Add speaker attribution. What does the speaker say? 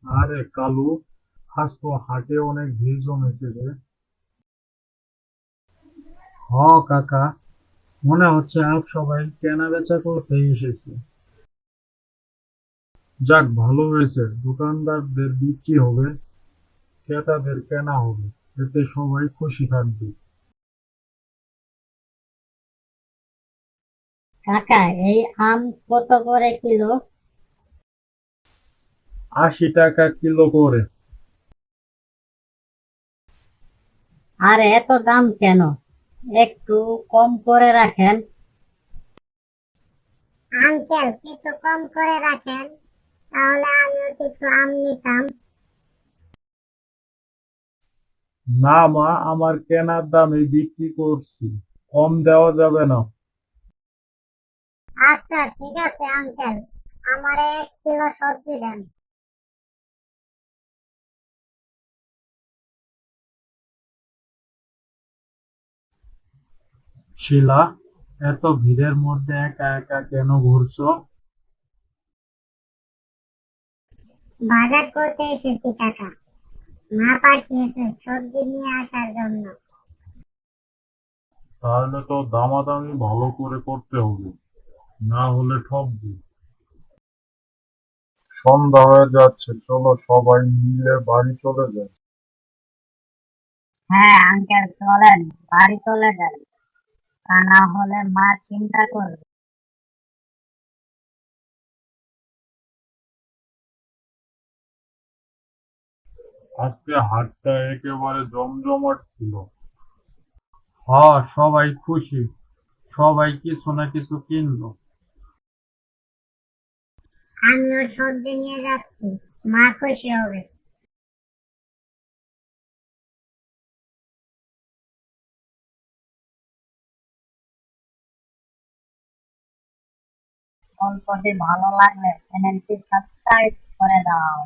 Speaker 1: আরে কালু, আজ তো হাটে অনেক ভিড় জমেছে রে। হ কাকা, মনে হচ্ছে আজ সবাই কেনা বেচা করতে এসেছে। যাক, ভালো হয়েছে, দোকানদারদের বিক্রি হবে, ক্রেতাদের কেনা হবে, এতে সবাই খুশি থাকবে।
Speaker 2: কাকা, এই আম কত করে কিলো?
Speaker 1: 80 টাকা কিলো করে।
Speaker 2: আর এত দাম কেন? একটু কম করে রাখেন।
Speaker 3: আঙ্কেল, কিছু কম করে রাখেন, তাহলে আমিও কিছু আম নিতাম।
Speaker 1: না মা, আমার কেনার দামে বিক্রি করছি, কম দেওয়া যাবে না।
Speaker 3: আচ্ছা ঠিক আছে আঙ্কেল, আমারে 1 কিলো সবজি দেন।
Speaker 1: শিলা, এত ভিড়ের মধ্যে একা একা কেন ঘুরছো?
Speaker 3: বাজার করতে এসেছি কাকা, মা পাঠিয়েছে সবজি নিয়ে আসার জন্য।
Speaker 1: তাহলে তো দামাদামি ভালো করে করতে হবে, না হলে ঠকবি। সন্ধ্যা হয়ে যাচ্ছে, চলো সবাই মিলে বাড়ি চলে যাই।
Speaker 2: হ্যাঁ আঙ্কেল, চলেন বাড়ি চলে যাই, তা না হলে মা চিন্তা করবে।
Speaker 1: আজকে হাটটা একেবারে জমজমাট ছিল। হ্যাঁ, সবাই খুশি, সবাই কিছু না কিছু কিনলো।
Speaker 3: আমিও সবজি নিয়ে যাচ্ছি, মা খুশি হবে।
Speaker 2: গল্পটি ভালো লাগলে চ্যানেলটি সাবস্ক্রাইব করে দাও।